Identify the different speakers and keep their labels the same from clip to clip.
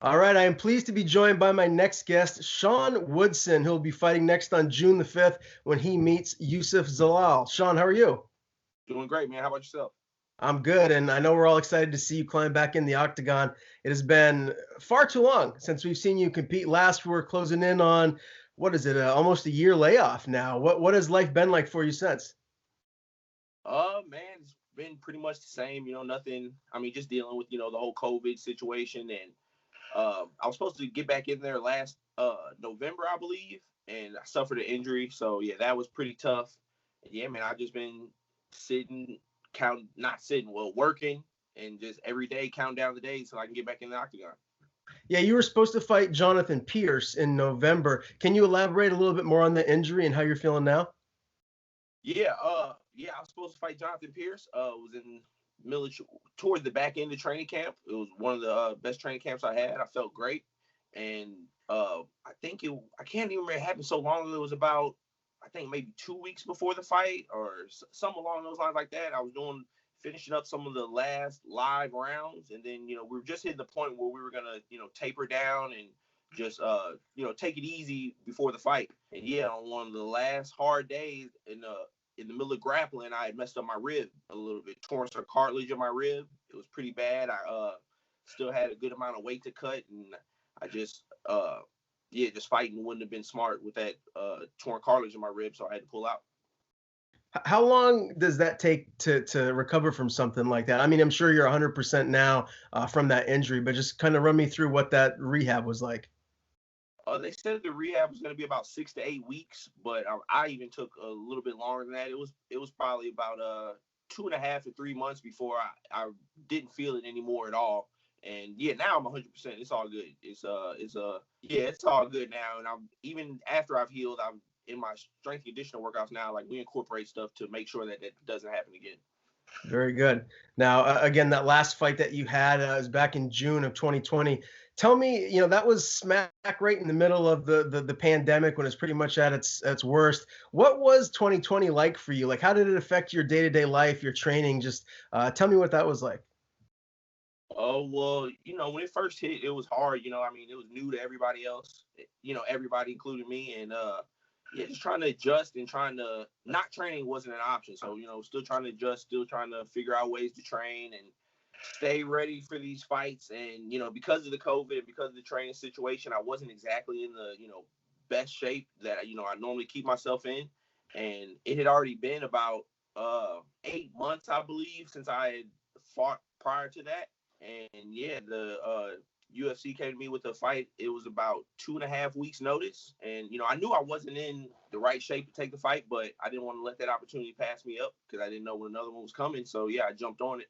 Speaker 1: All right, I am pleased to be joined by my next guest, Sean Woodson, who will be fighting next on June the 5th when he meets Youssef Zalal. Sean, how are you?
Speaker 2: Doing great, man. How about yourself?
Speaker 1: I'm good, and I know we're all excited to see you climb back in the octagon. It has been far too long since we've seen you compete. Last, we're closing in on, what is it, almost a year layoff now. What has life been like for you since?
Speaker 2: Man, it's been pretty much the same. Nothing. I mean, just dealing with the whole COVID situation, and I was supposed to get back in there last November, I believe, and I suffered an injury. So yeah, that was pretty tough. And yeah, man, I've just been sitting, not sitting, well, working, and just every day counting down the days so I can get back in the octagon.
Speaker 1: Yeah, you were supposed to fight Jonathan Pierce in November. Can you elaborate a little bit more on the injury and how you're feeling now?
Speaker 2: Yeah, I was supposed to fight Jonathan Pierce. Was in military toward the back end of training camp. It was one of the best training camps I had. I felt great, and I can't even remember. It happened so long ago. It was about I think maybe 2 weeks before the fight or something along those lines like that. I was finishing up some of the last live rounds, and then we were just hitting the point where we were gonna taper down and just take it easy before the fight. And yeah, on one of the last hard days in the middle of grappling, I had messed up my rib a little bit, torn some cartilage in my rib. It was pretty bad. I still had a good amount of weight to cut, and I just just fighting wouldn't have been smart with that torn cartilage in my rib, so I had to pull out.
Speaker 1: How long does that take to recover from something like that? I mean, I'm sure you're 100% now from that injury, but just kind of run me through what that rehab was like.
Speaker 2: They said the rehab was going to be about 6 to 8 weeks, but I even took a little bit longer than that. It was probably about 2.5 to 3 months before I didn't feel it anymore at all. And yeah, now I'm 100%. It's all good. It's all good now. And I'm even after I've healed, I'm in my strength conditioning workouts now. Like we incorporate stuff to make sure that that doesn't happen again.
Speaker 1: Very good. Now, again, that last fight that you had was back in June of 2020. Tell me, that was smack right in the middle of the pandemic when it's pretty much at its worst. What was 2020 like for you? Like, how did it affect your day-to-day life, your training? Just tell me what that was like.
Speaker 2: Oh well, when it first hit, it was hard. I mean, it was new to everybody else. Everybody, including me, and yeah, just trying to adjust and trying to not training wasn't an option. So still trying to adjust, still trying to figure out ways to train and stay ready for these fights. And because of the COVID, because of the training situation, I wasn't exactly in the best shape that I normally keep myself in. And it had already been about 8 months, I believe, since I had fought prior to that. And yeah, the UFC came to me with a fight. It was about 2.5 weeks notice, and I knew I wasn't in the right shape to take the fight, but I didn't want to let that opportunity pass me up because I didn't know when another one was coming. So yeah, I jumped on it,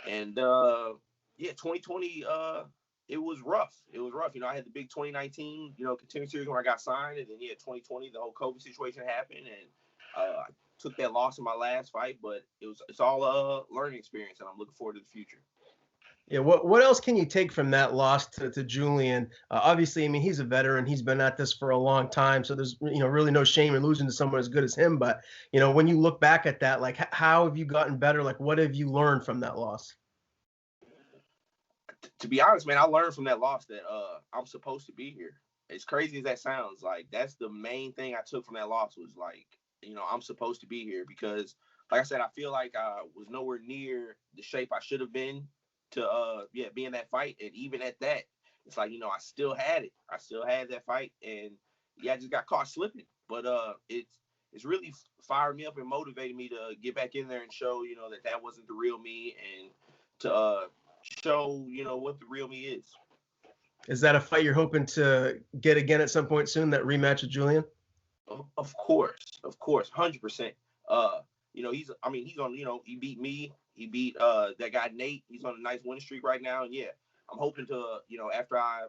Speaker 2: and yeah, 2020. It was rough. It was rough. I had the big 2019, continuing series when I got signed, and then yeah, 2020, the whole COVID situation happened, and I took that loss in my last fight, but it's all a learning experience, and I'm looking forward to the future.
Speaker 1: Yeah, what else can you take from that loss to Julian? Obviously, I mean, he's a veteran. He's been at this for a long time, so there's really no shame in losing to someone as good as him. But when you look back at that, like how have you gotten better? Like what have you learned from that loss?
Speaker 2: To be honest, man, I learned from that loss that I'm supposed to be here. As crazy as that sounds, like that's the main thing I took from that loss was like, I'm supposed to be here because, like I said, I feel like I was nowhere near the shape I should have been to be in that fight. And even at that, it's like, I still had it. I still had that fight, and yeah, I just got caught slipping. But it's really fired me up and motivated me to get back in there and show, that that wasn't the real me, and to show what the real me is.
Speaker 1: Is that a fight you're hoping to get again at some point soon? That rematch with Julian?
Speaker 2: Of course, 100%. He's on. He beat me. He beat that guy Nate. He's on a nice winning streak right now, and yeah, I'm hoping to after I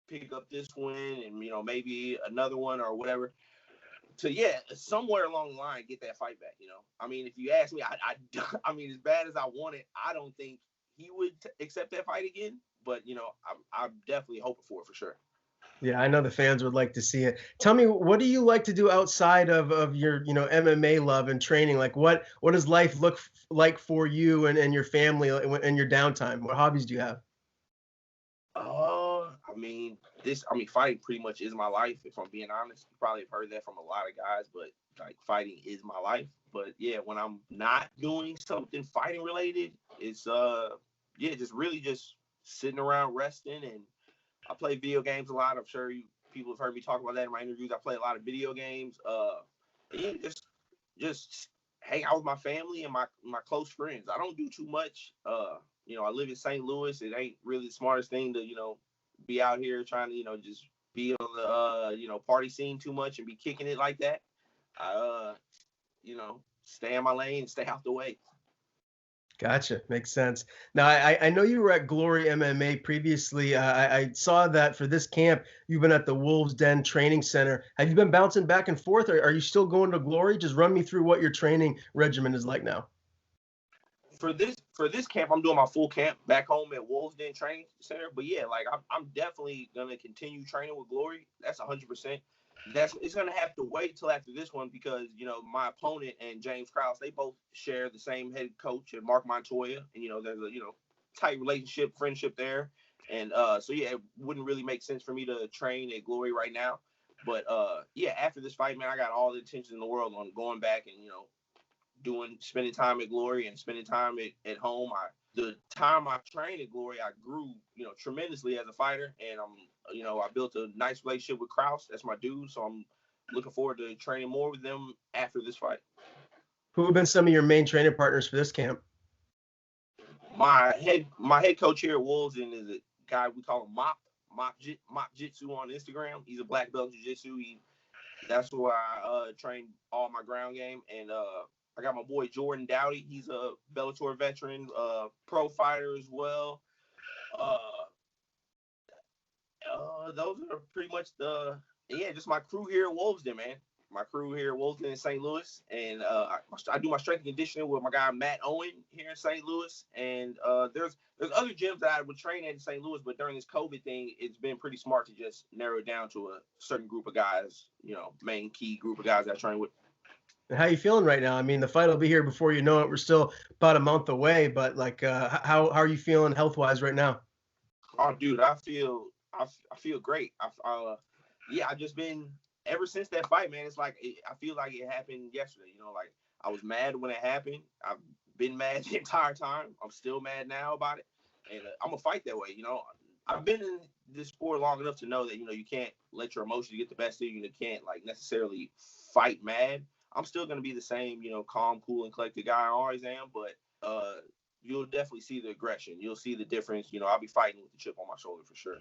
Speaker 2: pick up this win and maybe another one or whatever, to yeah, somewhere along the line get that fight back. I mean, if you ask me, I mean, as bad as I want it, I don't think he would accept that fight again. But I'm definitely hoping for it for sure.
Speaker 1: Yeah, I know the fans would like to see it. Tell me, what do you like to do outside of your MMA love and training? Like what does life look like for you and your family and your downtime? What hobbies do you have?
Speaker 2: mean, fighting pretty much is my life. If I'm being honest, you probably have heard that from a lot of guys, but like fighting is my life. But yeah, when I'm not doing something fighting related, it's just really just sitting around resting. And I play video games a lot. I'm sure people have heard me talk about that in my interviews. I play a lot of video games. Yeah, just hang out with my family and my close friends. I don't do too much. I live in St. Louis. It ain't really the smartest thing to be out here trying to just be on the party scene too much and be kicking it like that. I stay in my lane and stay out the way.
Speaker 1: Gotcha. Makes sense. Now, I know you were at Glory MMA previously. I saw that for this camp, you've been at the Wolves Den Training Center. Have you been bouncing back and forth, or are you still going to Glory? Just run me through what your training regimen is like now.
Speaker 2: For this camp, I'm doing my full camp back home at Wolves Den Training Center. But yeah, like I'm definitely gonna continue training with Glory. That's 100%. It's gonna have to wait till after this one because my opponent and James Krause, they both share the same head coach and Mark Montoya, and there's a tight relationship, friendship there, and so yeah, it wouldn't really make sense for me to train at Glory right now. But yeah, after this fight, man, I got all the intention in the world on going back and spending time at Glory and spending time at home. The time I trained at Glory, I grew, tremendously as a fighter, and I built a nice relationship with Krause. That's my dude, so I'm looking forward to training more with them after this fight.
Speaker 1: Who have been some of your main training partners for this camp?
Speaker 2: My head coach here at Wolves is a guy we call him Mop Jitsu on Instagram. He's a black belt jiu-jitsu. That's where I train all my ground game, and I got my boy Jordan Dowdy. He's a Bellator veteran, pro fighter as well. Those are pretty much just my crew here at Wolvesden, man. My crew here at Wolvesden in St. Louis, and I do my strength and conditioning with my guy Matt Owen here in St. Louis. And there's other gyms that I would train at in St. Louis, but during this COVID thing, it's been pretty smart to just narrow it down to a certain group of guys, main key group of guys that I train with.
Speaker 1: How you feeling right now? I mean, the fight will be here before you know it. We're still about a month away, but like, how are you feeling health-wise right now?
Speaker 2: Oh, dude, I feel great. I've just been ever since that fight, man. It's like I feel like it happened yesterday. Like I was mad when it happened. I've been mad the entire time. I'm still mad now about it, and I'm gonna fight that way. I've been in this sport long enough to know that you can't let your emotions get the best of you. You can't like necessarily fight mad. I'm still going to be the same, calm, cool, and collected guy I always am. But you'll definitely see the aggression. You'll see the difference. I'll be fighting with the chip on my shoulder for sure.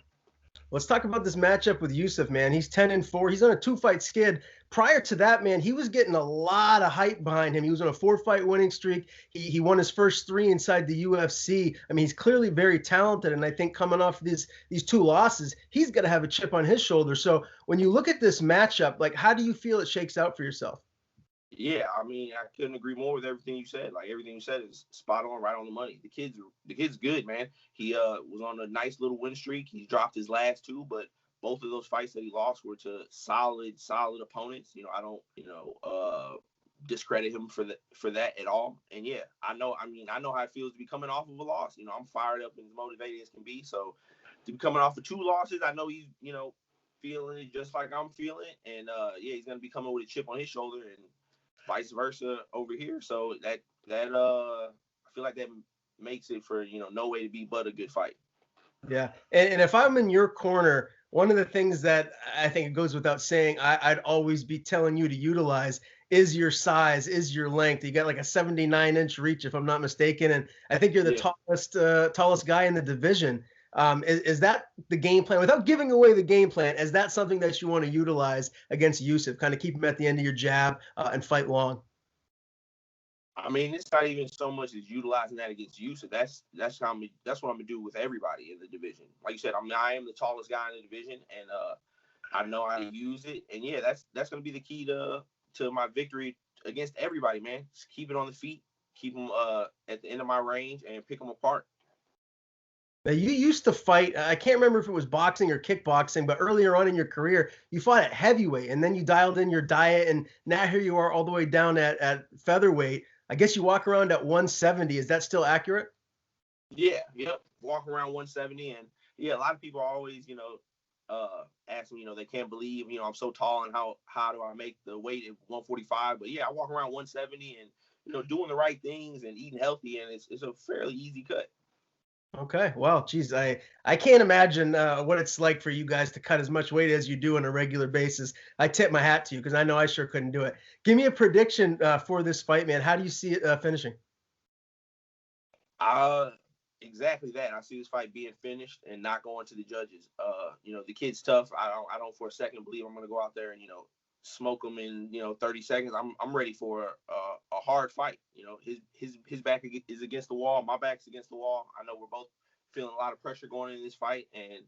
Speaker 1: Let's talk about this matchup with Youssef, man. He's 10-4. He's on a 2-fight skid. Prior to that, man, he was getting a lot of hype behind him. He was on a 4-fight winning streak. He won his first 3 inside the UFC. I mean, he's clearly very talented, and I think coming off these 2 losses, he's got to have a chip on his shoulder. So when you look at this matchup, like, how do you feel it shakes out for yourself?
Speaker 2: Yeah, I mean, I couldn't agree more with everything you said. Like everything you said is spot on, right on the money. The kid's good, man. He was on a nice little win streak. He dropped his last 2, but both of those fights that he lost were to solid opponents. I don't discredit him for that at all. And yeah, I know how it feels to be coming off of a loss. I'm fired up and as motivated as can be. So to be coming off of 2 losses, I know he's feeling it just like I'm feeling. And yeah, he's gonna be coming with a chip on his shoulder and vice versa over here. So that I feel like that makes it for no way to be but a good fight.
Speaker 1: Yeah, and if I'm in your corner, one of the things that I think it goes without saying, I'd always be telling you to utilize is your size, is your length. You got like a 79-inch reach, if I'm not mistaken, and I think you're the tallest guy in the division. Is that the game plan? Without giving away the game plan, is that something that you want to utilize against Youssef? Kind of keep him at the end of your jab and fight long.
Speaker 2: I mean, it's not even so much as utilizing that against Youssef. That's what I'm gonna do with everybody in the division. Like you said, I am the tallest guy in the division, and I know how to use it. And yeah, that's gonna be the key to my victory against everybody, man. Just keep it on the feet, keep them at the end of my range, and pick them apart.
Speaker 1: Now, you used to fight, I can't remember if it was boxing or kickboxing, but earlier on in your career, you fought at heavyweight, and then you dialed in your diet, and now here you are all the way down at featherweight. I guess you walk around at 170. Is that still accurate?
Speaker 2: Yeah, yep. Walk around 170, and yeah, a lot of people are always, ask me, they can't believe, I'm so tall, and how do I make the weight at 145? But yeah, I walk around 170, and doing the right things and eating healthy, and it's a fairly easy cut.
Speaker 1: Okay. Well, geez, I can't imagine what it's like for you guys to cut as much weight as you do on a regular basis. I tip my hat to you because I know I sure couldn't do it. Give me a prediction for this fight, man. How do you see it finishing?
Speaker 2: Uh, exactly that. I see this fight being finished and not going to the judges. The kid's tough. I don't for a second believe I'm going to go out there and smoke him in 30 seconds. I'm ready for a hard fight. His back is against the wall. My back's against the wall. I know we're both feeling a lot of pressure going into this fight, and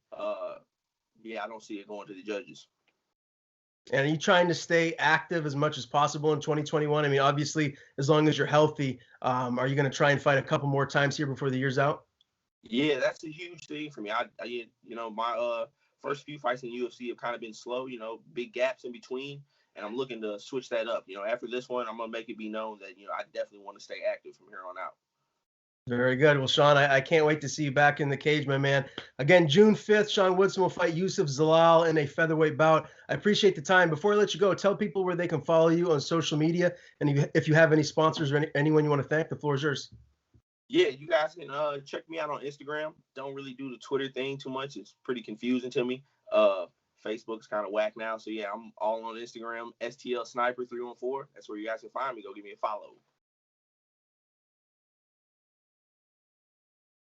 Speaker 2: yeah, I don't see it going to the judges.
Speaker 1: And are you trying to stay active as much as possible in 2021? I mean, obviously, as long as you're healthy, are you going to try and fight a couple more times here before the year's out?
Speaker 2: Yeah, that's a huge thing for me. My first few fights in UFC have kind of been slow, big gaps in between, and I'm looking to switch that up. After this one, I'm gonna make it be known that I definitely want to stay active from here on out.
Speaker 1: Very good. Well, Sean, I can't wait to see you back in the cage, my man. Again, June 5th, Sean Woodson will fight Youssef Zalal in a featherweight bout. I appreciate the time. Before I let you go, tell people where they can follow you on social media. And if you have any sponsors or anyone you want to thank, the floor is yours.
Speaker 2: Yeah, you guys can check me out on Instagram. Don't really do the Twitter thing too much. It's pretty confusing to me. Facebook's kind of whack now. So yeah, I'm all on Instagram, STL Sniper 314. That's where you guys can find me. Go give me a follow.